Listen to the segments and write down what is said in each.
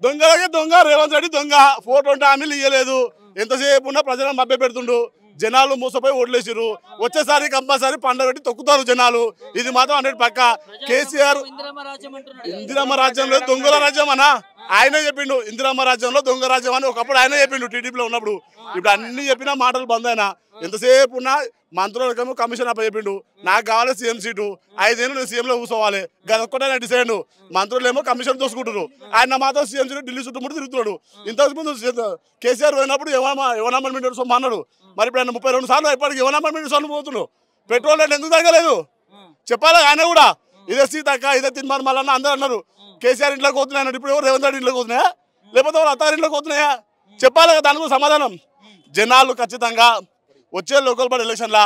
దొంగలకే దొంగ రేవంత్ రెడ్డి దొంగ 420 హామీలు ఇవ్వలేదు ఎంతసేపు ఉన్నా ప్రజలను మభ్య పెడుతుండు జనాలు మూసపోయి ఓట్లేసిరు వచ్చేసారి కంపల్సరీ పండుగ పెట్టి తొక్కుతారు జనాలు ఇది మాత్రం 100 పక్క కేసీఆర్ ఇందిరమ్మ రాజ్యంలో దొంగల రాజ్యం అనా ఆయనే చెప్పిండు ఇందిరమ్మ రాజ్యంలో దొంగ రాజ్యం అని ఒకప్పుడు ఆయనే చెప్పిండు టీడీపీలో ఉన్నప్పుడు ఇప్పుడు అన్ని చెప్పినా మాటలు బంద్ అయినా ఎంతసేపు ఉన్నా మంత్రులకేమో కమిషన్ అప్ప చెప్పిండు నాకు కావాలి సీఎం సీటు 5 ఏళ్ళు నేను సీఎంలో కూర్చోవాలి గదొక్కటే డిసైడ్ మంత్రులేమో కమిషన్ దోసుకుంటారు ఆయన మాత్రం సీఎం సీటు ఢిల్లీ చుట్టుముట్టు తిరుగుతున్నాడు ఇంతకుముందు కేసీఆర్ పోయినప్పుడు ఎవరన్నా సొమ్ము అన్నాడు మరి ఇప్పుడు ఆయన 32 సార్లు ఇప్పటికి ఎవరన్నా సొమ్ము పోతున్నాడు పెట్రోల్ రేట్ ఎందుకు తగ్గలేదు చెప్పాలి ఆయన కూడా ఇదే సీతక్క ఇదే తిన్మార్ మళ్ళీ అందరూ అన్నారు కేసీఆర్ ఇంట్లోకి పోతున్నాయి అన్నాడు ఇప్పుడు రేవంత్ రెడ్డి ఇంట్లోకి పోతున్నాయా లేకపోతే వాళ్ళు అత్తారింట్లోకి పోతున్నాయా చెప్పాలి కదా దానికి సమాధానం జనాలు ఖచ్చితంగా వచ్చే లోకల్ బాడీ ఎలక్షన్లా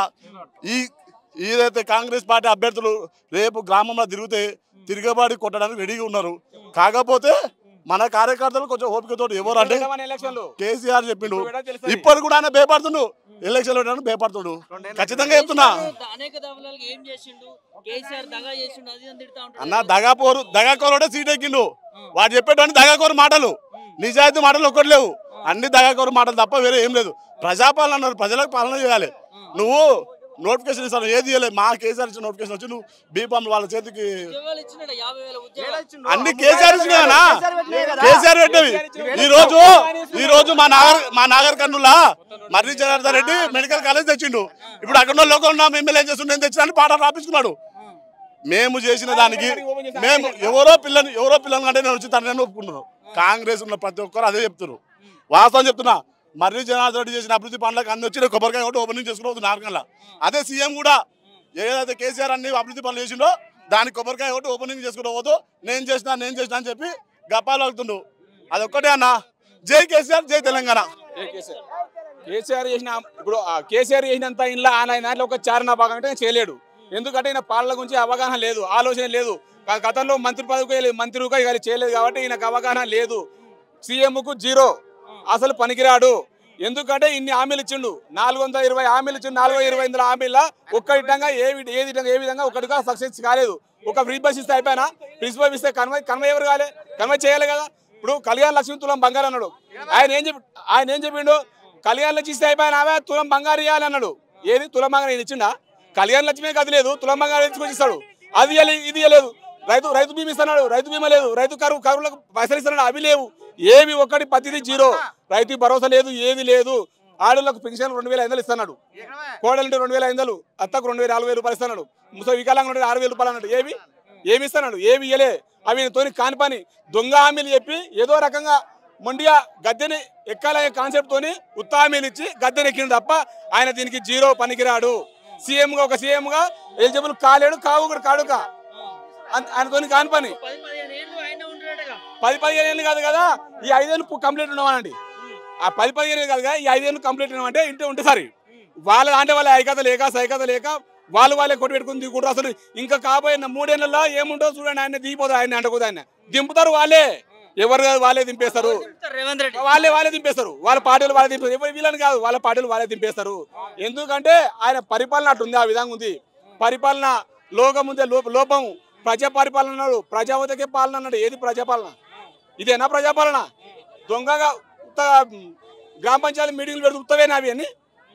ఏదైతే కాంగ్రెస్ పార్టీ అభ్యర్థులు రేపు గ్రామంలో తిరగబాడి కొట్టడానికి రెడీగా ఉన్నారు కాకపోతే మన కార్యకర్తలు కొంచెం ఓపికతో ఎవరు అంటే కేసీఆర్ చెప్పిండు ఇప్పుడు కూడా ఆయన భయపడుతుండు ఎలక్షన్ పెట్టడానికి భయపడుతుండు ఖచ్చితంగా చెప్తున్నా అన్న దగాకోరు సీట్ ఎక్కిండు వాడు చెప్పేటువంటి దగాకోరు మాటలు నిజాయితీ మాటలు ఒక్కటి లేవు అన్ని దగాకోరు మాటలు తప్ప వేరే ఏం లేదు ప్రజాపాలన అన్నారు ప్రజలకు పాలన చేయాలి నువ్వు నోటిఫికేషన్ ఇస్తాను ఏది ఇవ్వలేదు మా కేసీఆర్ ఇచ్చిన నోటిఫికేషన్ వచ్చి నువ్వు బీఫామ్ వాళ్ళ చేతికి అన్ని కేసీఆర్ ఇచ్చినా కేసీఆర్ పెట్టేవి ఈ రోజు మా నాగర్ కర్నూలా మర్రి జనార్దన్ రెడ్డి మెడికల్ కాలేజ్ తెచ్చిండు ఇప్పుడు అక్కడ లోకల్ ఉన్న ఎమ్మెల్యే చేస్తుండే నేను తెచ్చినా పాట రాపించుకున్నాడు మేము చేసిన దానికి మేము ఎవరో పిల్లలు అంటే నేను వచ్చి తనని ఒప్పుకున్నాను కాంగ్రెస్ ఉన్న ప్రతి ఒక్కరు అదే చెప్తున్నారు వాస్తవం చెప్తున్నా మర్రి జనార్దన్ రెడ్డి చేసిన అభివృద్ధి పనులకు అన్ని వచ్చి కొబ్బరికాయ ఒకటి ఓపెనింగ్ చేసుకుని నార్కల్లా అదే సీఎం కూడా ఏదైతే కేసీఆర్ అన్ని అభివృద్ధి పనులు చేసిండో దానికి కొబ్బరికాయ ఒకటి ఓపెనింగ్ చేసుకుని పోతూ నేను చేసిన అని చెప్పి గప్పాలు అవుతుండు అదొక్కటే అన్న జై కేసీఆర్ జై తెలంగాణ కేసీఆర్ చేసిన ఇప్పుడు కేసీఆర్ చేసినంత ఇంట్లో ఆయన ఒక చారణ భాగం అంటే చేయలేడు ఎందుకంటే ఈయన పాలన గురించి అవగాహన లేదు ఆలోచన లేదు గతంలో మంత్రి పదవికి మంత్రిగా ఇక చేయలేదు కాబట్టి ఈయనకు అవగాహన లేదు సీఎంకు 0 అసలు పనికిరాడు ఎందుకంటే ఇన్ని హామీలు ఇచ్చిండు 420 హామీలు ఇచ్చిండు 420 హామీల ఒక్కటిగా ఏ విధంగా ఒకటిగా సక్సెస్ కాలేదు ఒక ఫ్రీ బస్ ఇస్తే అయిపోయినా ప్రిన్సిపల్ ఇస్తే కన్వై ఎవరు కాలే కన్వై చేయాలి కదా ఇప్పుడు కళ్యాణ లక్ష్మి తులం బంగారు అన్నాడు ఆయన ఏం చెప్పిండు కళ్యాణ లక్ష్మి ఇస్తే అయిపోయినా తులం బంగారు ఇవ్వాలి అన్నాడు ఏది తులం బంగారు నేను ఇచ్చిండా కళ్యాణ లక్ష్మి అది లేదు తులం బంగారు తీసుకొని ఇస్తాడు అది ఇది ఇవ్వలేదు రైతు బీమా ఇస్తున్నాడు రైతు బీమా లేదు రైతు కరువులకు పైసలు ఇస్తున్నాడు అవి లేవు ఏమి ఒక్కటి ప్రతిదీ 0 రైతు భరోసా లేదు ఏది లేదు ఆడలకు పెన్షన్ 2500 ఇస్తున్నాడు కోడలంటే 2500 అత్తకు 24,000 రూపాయలు ఇస్తున్నాడు ముసలి వికలాంగ 6,000 రూపాయలు అన్నాడు ఏమి ఇస్తున్నాడు ఏమి ఇయ్యలే అవి తోని కాని పని దొంగ హామీలు చెప్పి ఏదో రకంగా మొండిగా గద్దెని ఎక్కాలనే కాన్సెప్ట్ తోని ఉత్త హామీలు ఇచ్చి గద్దెని ఎక్కిండు తప్ప ఆయన దీనికి 0 పనికిరాడు ఒక సీఎంగా ఎలిజిబుల్ కాలేడు కాడుక ఆయనతో కాని పని 10-15 ఏళ్ళు కాదు కదా ఈ 5 ఏళ్ళు కంప్లీట్ ఉన్నామనండి ఆ 10-15 ఏళ్ళు కాదు కదా ఈ 5 ఏళ్ళు కంప్లీట్ ఉన్నామంటే ఉంటే సరే వాళ్ళ ఐక్యత లేక వాళ్ళే కొట్టు పెట్టుకుని దిగుతారు అసలు ఇంకా కాబోయే 3 ఏళ్ళలో ఏముంటో చూడండి ఆయన దిగిపోతారు ఆయన అంటకూడదు ఆయన దింపుతారు వాళ్ళే ఎవరు కాదు వాళ్ళే దింపేస్తారు వాళ్ళే దింపేస్తారు వాళ్ళ పార్టీలు వాళ్ళే దింపేస్తారు ఎవరు వీళ్ళని కాదు వాళ్ళ పార్టీలు వాళ్ళే దింపేస్తారు ఎందుకంటే ఆయన పరిపాలన అట్టుంది ఆ విధంగా ఉంది పరిపాలన లోకం ఉంది లోపం ప్రజా పరిపాలన అన్నాడు ప్రజావతకే పాలన అన్నాడు ఏది ప్రజాపాలన ఇదేనా ప్రజాపాలన దొంగగా గ్రామ పంచాయతీ మీటింగ్లు పెడుతూ ఉత్తవేనా అవి అని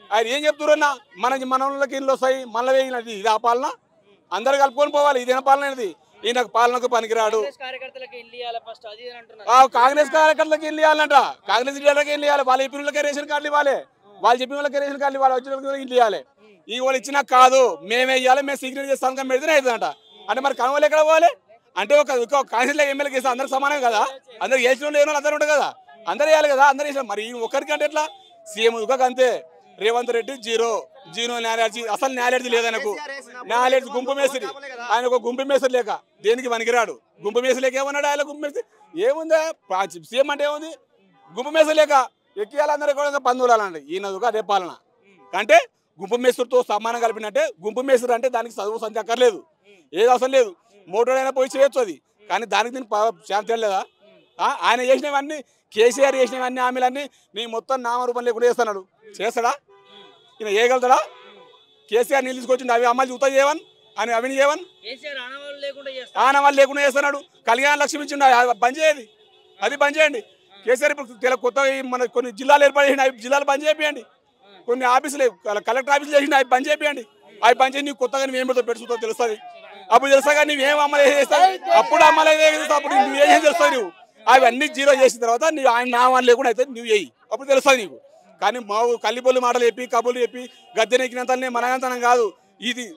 ఆయన ఏం చెప్తున్నా మనకి ఇల్లు వస్తాయి మళ్ళీ వేయినది ఇది ఆ పాలన అందరు కలుపుకొని పోవాలి ఇదేనా పాలన అనేది ఈయనకు పాలనకు పనికిరాడు కాంగ్రెస్ కార్యకర్తలకు ఇల్లు ఇవ్వాలంట కాంగ్రెస్ లీడర్లకి ఇల్లు ఇవ్వాలి వాళ్ళ చెప్పిన రేషన్ కార్డులు ఇవ్వాలి వాళ్ళు చెప్పిన వాళ్ళకి రేషన్ కార్డులు ఇవ్వాలి వచ్చిన ఇల్లు ఇవ్వాలి ఈ వాళ్ళు ఇచ్చినా కాదు మేమే ఇవ్వాలి మేము సిగ్నేచర్ చేస్తాం పెడితేనే అవుతుందంట అంటే మరి కనుమలు ఎక్కడ పోవాలి అంటే ఒక కాన్స్టిట్యూన్సీ ఎమ్మెల్యేకి ఇస్తే అందరికి సమానం కదా అందరు వేసిన వాళ్ళు ఏమో అందరూ ఉంటారు కదా అందరూ వేయాలి కదా అందరూ వేసిన మరి ఒకరికి అంటే ఎట్లా సీఎం అంతే రేవంత్ రెడ్డి 0 న్యాయాలయం అసలు న్యాయాలయం లేదు ఆయనకు న్యాయాలయం గుంపు మేస్త్రి ఆయన ఒక గుంపు మేస్త్రి లేక దేనికి పనికిరాడు గుంపు మేస్త్రి లేక ఏమన్నాడు ఆయన గుంపు మేస్త్రి ఏముందా సీఎం అంటే ఏముంది గుంపు మేస్త్రి లేక ఎక్కియాలందరూ కూడా పందులాలండి ఈయనదుగా అదే పాలన అంటే గుంపు మేస్త్రితో సమానం కలిపినట్టే గుంపు మేస్త్రి అంటే దానికి చదువు సంఖ్య అక్కర్లేదు ఏది అవసరం లేదు మోటోడైనా పోయి చేయొచ్చు అది కానీ దానికి దీనికి ఛాన్స్ తెలియదా ఆయన చేసినవన్నీ కేసీఆర్ చేసినవన్నీ హామీలన్నీ నీ మొత్తం నామరూపం లేకుండా చేస్తున్నాడు చేస్తాడా ఈయన చేయగలుగుతాడా కేసీఆర్ నీళ్ళు తీసుకొచ్చిండు అవి అమలు చూతా చేయవని అని అవిని చేయవని ఆనవాళ్ళు లేకుండా చేస్తున్నాడు కళ్యాణ లక్ష్మి ఇచ్చిండు బంద్ చేయది అది బంద్ చేయండి. కేసీఆర్ ఇప్పుడు కొత్తగా మన కొన్ని జిల్లాలు ఏర్పాటు చేసిన జిల్లాలు బంద్ చేయండి. కొన్ని ఆఫీసులు కలెక్టర్ ఆఫీసులు చేసిన అవి బంద్ చేయండి. అవి బంద్ చేసి నీకు కొత్తగా నువ్వేం పెడతావు పెట్టుకుంటో తెలుస్తుంది. అప్పుడు తెలుస్తా కానీ నువ్వేం అమలు చేస్తావు, అప్పుడు అమలు చేస్తావు, అప్పుడు నువ్వేం తెలుస్తావు. నువ్వు అవి అన్ని జీరో చేసిన తర్వాత నువ్వు ఆయన నామాలు లేకుండా అయితే నువ్వు వేయి, అప్పుడు తెలుస్తుంది నీకు. కానీ మా కల్లిపొల్లి మాటలు చెప్పి కబుర్లు చెప్పి గద్దెనెక్కినంతనే మనగంతనం కాదు ఇది.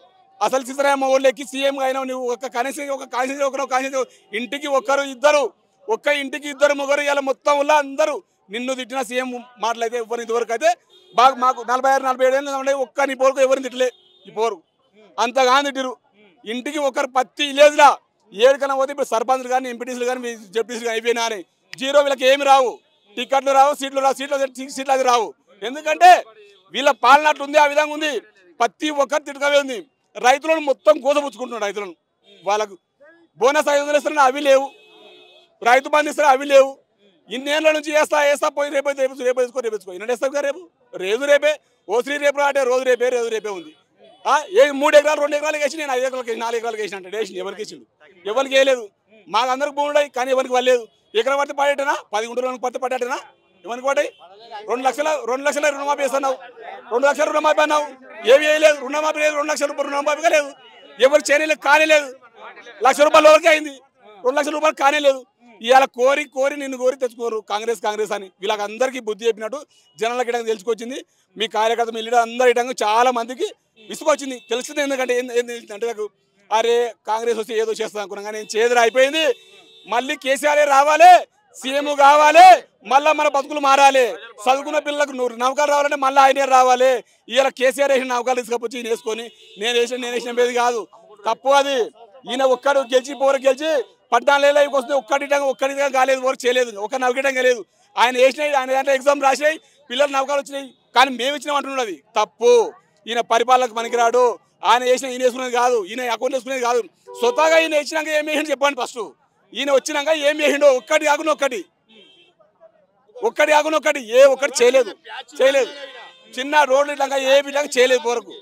అసలు సిద్ధరామయ్య ఊళ్ళో ఎక్కి సీఎంగా అయినా నువ్వు ఒక కాన్స్టిట్యూన్సీ ఇంటికి ఒక్క ఇంటికి ఇద్దరు ముగ్గురు ఇలా మొత్తం వల్ల అందరూ నిన్ను తిట్టిన సీఎం మాటలైతే ఎవరిని ఇంతవరకు అయితే బాగా మాకు 46-47 ఏళ్ళు ఒక్క నీ పోరుకు ఎవరిని తిట్టలే. ఈ పోరు అంతగా తిట్టిరు. ఇంటికి ఒకరు ప్రతి విలేజ్లా ఏడుకన్నా పోతే ఇప్పుడు సర్పంచ్లు కానీ ఎంపీటీసీలు కానీ జెడ్పీసీలు కానీ అయిపోయినా అని జీరో. వీళ్ళకి ఏమి రావు, టికెట్లు రావు, సీట్లు అది రావు. ఎందుకంటే వీళ్ళ పాలన అట్లుంది, ఆ విధంగా ఉంది. ప్రతి ఒక్కరు తిట్టుకవే ఉంది. రైతులను మొత్తం కోసపుచ్చుకుంటున్నారు. రైతులను వాళ్ళకు బోనస్ 500 ఇస్తున్నా అవి లేవు, రైతు బంధు ఇస్తున్నా అవి లేవు. ఇన్నేళ్ళ నుంచి వేస్తా పోయి రేపు రేపుకో ఇన్న వేస్తావు రేపు రేపే ఓశ్రీ రేపు అంటే రోజు రేపే ఉంది. 3 ఎకరాలు 2 ఎకరాలు వేసి నేను 5 ఎకరాలకు 4 ఎకరాలకు వేసిన అంటే వేసి ఎవరికి వేసిండు, ఎవరికి వేయలేదు. మాకు అందరికి భూములు ఉన్నాయి కానీ ఎవరికి పడలేదు. ఎకరం పడితే పడేటనా 10 గుంటలు పడితే పడ్డాటనా ఎవరికి పడ్డాయి. 2 లక్షల రుణమాఫీ వేస్తున్నావు, 2 లక్షల రుణమాఫీ అన్నావు, ఏమి వేయలేదు. రుణమాఫీ లేదు, 2 లక్షల రూపాయలు రుణమాఫీగా లేదు. ఎవరు చేయలేదు, కానేలేదు. 1 లక్ష రూపాయల వరకే అయింది, 2 లక్షల రూపాయలు కానేలేదు. ఇవాళ కోరి నిన్ను తెచ్చుకోరు కాంగ్రెస్ అని. వీళ్ళకి అందరికీ బుద్ధి చెప్పినట్టు జనాలకి ఇటంగా తెలుసుకొచ్చింది. మీ కార్యకర్త మీ లీడర్ అందరి ఇటంగా చాలా మందికి విసుకొచ్చింది, తెలిసింది. ఎందుకంటే అంటే నాకు అరే కాంగ్రెస్ వస్తే ఏదో చేస్తాను అనుకున్నాను కానీ చేదురు అయిపోయింది. మళ్ళీ కేసీఆర్ రావాలి, సీఎం కావాలి, మళ్ళీ మన బతుకులు మారాలి. చదువుకున్న పిల్లలకు నౌకలు రావాలంటే మళ్ళీ ఆయనే రావాలి. ఇవాళ కేసీఆర్ వేసిన నౌకలు తీసుకొచ్చి ఈయన వేసుకొని నేను వేసిన మీద కాదు, తప్పు అది. ఈయన ఒక్కడు గెలిచి 14 ఏళ్ళకి వస్తే ఒక్కడిగా కాలేదు, వర్క్ చేయలేదు, ఒక నౌకటంగా లేదు. ఆయన వేసినాయి, ఆయన దాంట్లో ఎగ్జామ్ రాసినాయి, పిల్లలు నౌకలు వచ్చినాయి, కానీ మేము ఇచ్చినాం అంటున్నది తప్పు. ఈయన పరిపాలనకు పనికిరాడు. ఆయన వేసిన ఈయన వేసుకునేది కాదు, ఈయన అకౌంట్ వేసుకునేది కాదు. స్వతహాగా ఈయన వేసినాక ఏం వేసిండు చెప్పండి ఫస్ట్. ఈయన వచ్చినాక ఏం వేసిండో ఒక్కటి కాకుండా ఒక్కటి ఏ ఒక్కటి చేయలేదు. చిన్న రోడ్లు ఇట్లా ఏ విధంగా చేయలేదు వరకు.